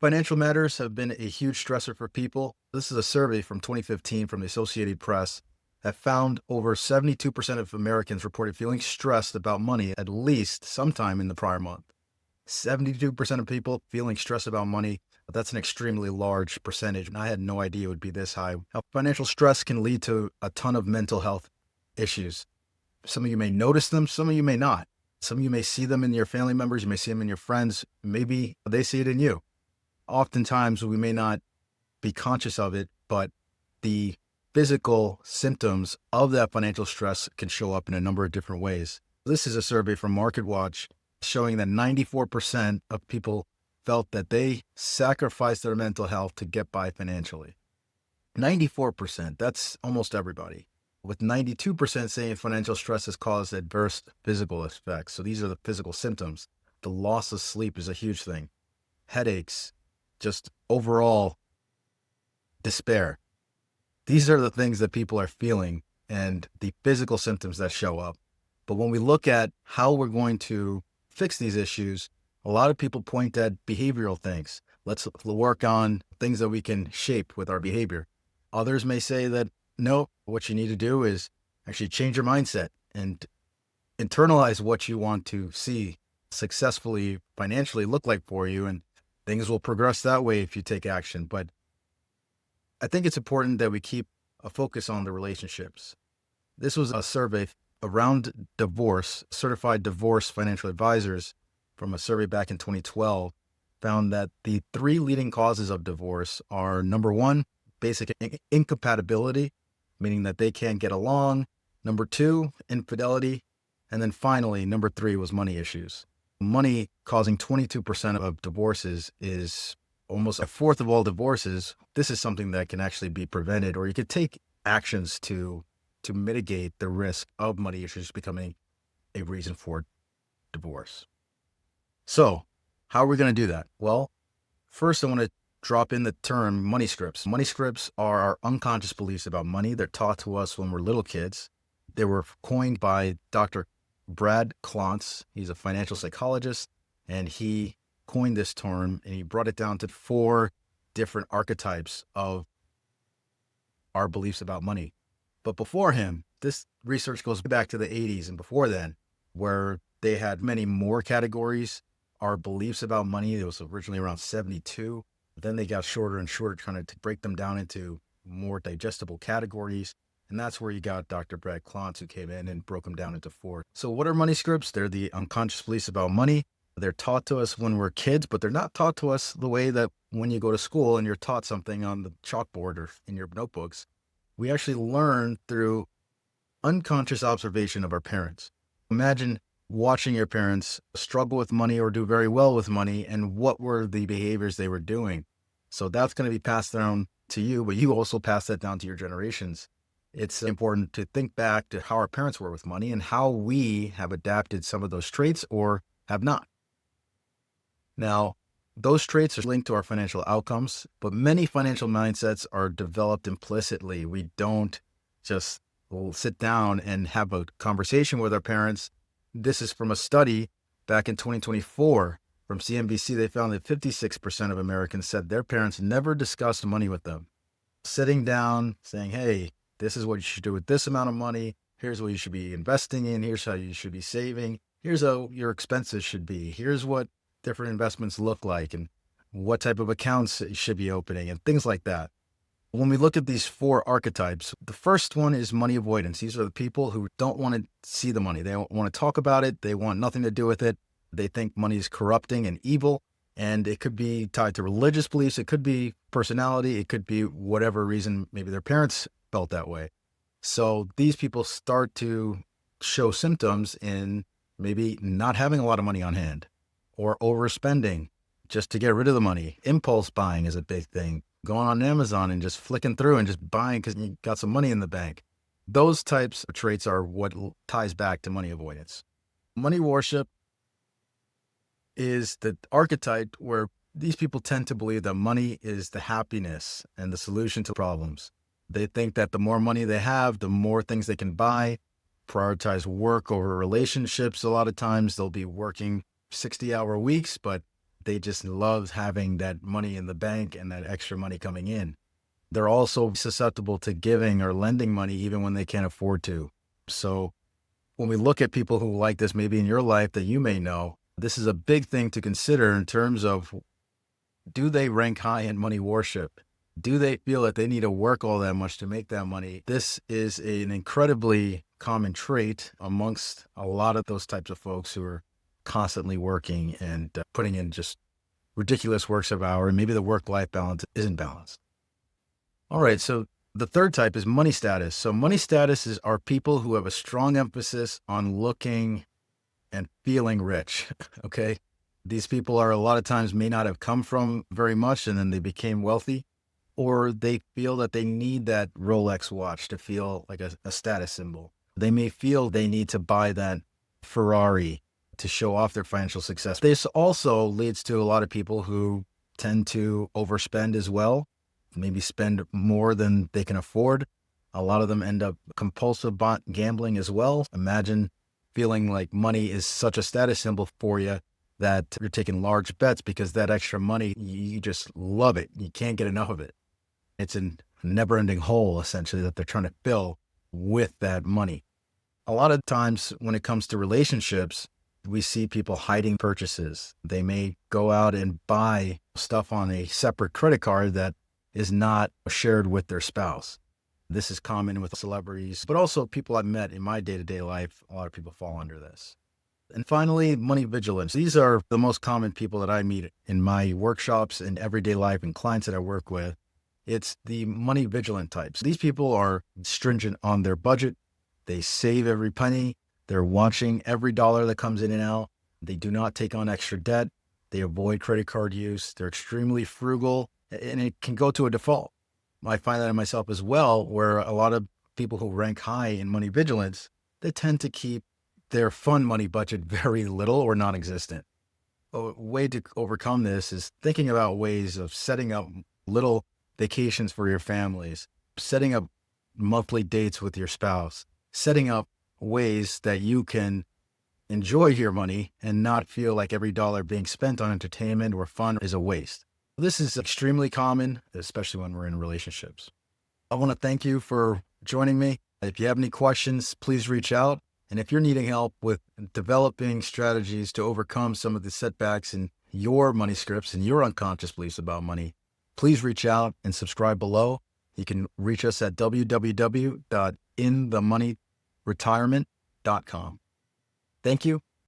Financial matters have been a huge stressor for people. This is a survey from 2015 from the Associated Press that found over 72% of Americans reported feeling stressed about money at least sometime in the prior month. 72% of people feeling stressed about money. That's an extremely large percentage, and I had no idea it would be this high. Now, financial stress can lead to a ton of mental health issues. Some of you may notice them, some of you may not. Some of you may see them in your family members, you may see them in your friends, maybe they see it in you. Oftentimes we may not be conscious of it, but the physical symptoms of that financial stress can show up in a number of different ways. This is a survey from MarketWatch showing that 94% of people felt that they sacrificed their mental health to get by financially. 94%, that's almost everybody. With 92% saying financial stress has caused adverse physical effects. So these are the physical symptoms. The loss of sleep is a huge thing. Headaches, just overall despair. These are the things that people are feeling and the physical symptoms that show up. But when we look at how we're going to fix these issues, a lot of people point at behavioral things. Let's work on things that we can shape with our behavior. Others may say that, no, what you need to do is actually change your mindset and internalize what you want to see successfully financially look like for you, and things will progress that way if you take action. But I think it's important that we keep a focus on the relationships. This was a survey around divorce. Certified divorce financial advisors from a survey back in 2012 found that the three leading causes of divorce are, number one, basic incompatibility, meaning that they can't get along. Number two, infidelity. And then finally, number three was money issues. Money causing 22% of divorces is almost a fourth of all divorces. This is something that can actually be prevented, or you could take actions to mitigate the risk of money issues becoming a reason for divorce. So how are we going to do that? Well, first I want to drop in the term money scripts. Money scripts are our unconscious beliefs about money. They're taught to us when we're little kids. They were coined by Dr. Brad Klontz. He's a financial psychologist, and he coined this term, and he brought it down to 4 different archetypes of our beliefs about money. But before him, this research goes back to the 80s and before then, where they had many more categories. Our beliefs about money, it was originally around 72. Then they got shorter and shorter, trying to break them down into more digestible categories. And that's where you got Dr. Brad Klontz, who came in and broke them down into 4. So what are money scripts? They're the unconscious beliefs about money. They're taught to us when we're kids, but they're not taught to us the way that when you go to school and you're taught something on the chalkboard or in your notebooks. We actually learn through unconscious observation of our parents. Imagine watching your parents struggle with money or do very well with money, and what were the behaviors they were doing. So that's going to be passed down to you, but you also pass that down to your generations. It's important to think back to how our parents were with money and how we have adapted some of those traits or have not. Now, those traits are linked to our financial outcomes, but many financial mindsets are developed implicitly. We don't just sit down and have a conversation with our parents. This is from a study back in 2024 from CNBC. They found that 56% of Americans said their parents never discussed money with them. Sitting down, saying, hey, this is what you should do with this amount of money. Here's what you should be investing in. Here's how you should be saving. Here's how your expenses should be. Here's what different investments look like and what type of accounts you should be opening and things like that. When we look at these 4 archetypes, the first one is money avoidance. These are the people who don't want to see the money. They don't want to talk about it. They want nothing to do with it. They think money is corrupting and evil, and it could be tied to religious beliefs. It could be personality. It could be whatever reason. Maybe their parents felt that way. So these people start to show symptoms in maybe not having a lot of money on hand or overspending just to get rid of the money. Impulse buying is a big thing. Going on Amazon and just flicking through and just buying because you got some money in the bank. Those types of traits are what ties back to money avoidance. Money worship is the archetype where these people tend to believe that money is the happiness and the solution to problems. They think that the more money they have, the more things they can buy, prioritize work over relationships. A lot of times they'll be working 60-hour weeks, but They just love having that money in the bank and that extra money coming in. They're also susceptible to giving or lending money even when they can't afford to. So when we look at people who like this, maybe in your life that you may know, this is a big thing to consider in terms of, do they rank high in money worship? Do they feel that they need to work all that much to make that money? This is an incredibly common trait amongst a lot of those types of folks who are constantly working and putting in just ridiculous works of hours. Maybe the work-life balance isn't balanced. All right, so the third type is money status. So money status are people who have a strong emphasis on looking and feeling rich, okay? These people are a lot of times may not have come from very much and then they became wealthy, or they feel that they need that Rolex watch to feel like a status symbol. They may feel they need to buy that Ferrari to show off their financial success. This also leads to a lot of people who tend to overspend as well, maybe spend more than they can afford. A lot of them end up compulsive gambling as well. Imagine feeling like money is such a status symbol for you that you're taking large bets because that extra money, you just love it. You can't get enough of it. It's a never-ending hole, essentially, that they're trying to fill with that money. A lot of times when it comes to relationships, we see people hiding purchases. They may go out and buy stuff on a separate credit card that is not shared with their spouse. This is common with celebrities, but also people I've met in my day-to-day life. A lot of people fall under this. And finally, money vigilance. These are the most common people that I meet in my workshops and everyday life and clients that I work with. It's the money vigilant types. These people are stringent on their budget. They save every penny. They're watching every dollar that comes in and out. They do not take on extra debt. They avoid credit card use. They're extremely frugal, and it can go to a default. I find that in myself as well, where a lot of people who rank high in money vigilance, they tend to keep their fun money budget very little or non-existent. A way to overcome this is thinking about ways of setting up little vacations for your families, setting up monthly dates with your spouse, setting up ways that you can enjoy your money and not feel like every dollar being spent on entertainment or fun is a waste. This is extremely common, especially when we're in relationships. I want to thank you for joining me. If you have any questions, please reach out. And if you're needing help with developing strategies to overcome some of the setbacks in your money scripts and your unconscious beliefs about money, please reach out and subscribe below. You can reach us at www.inthemoneyretirement.com. Thank you.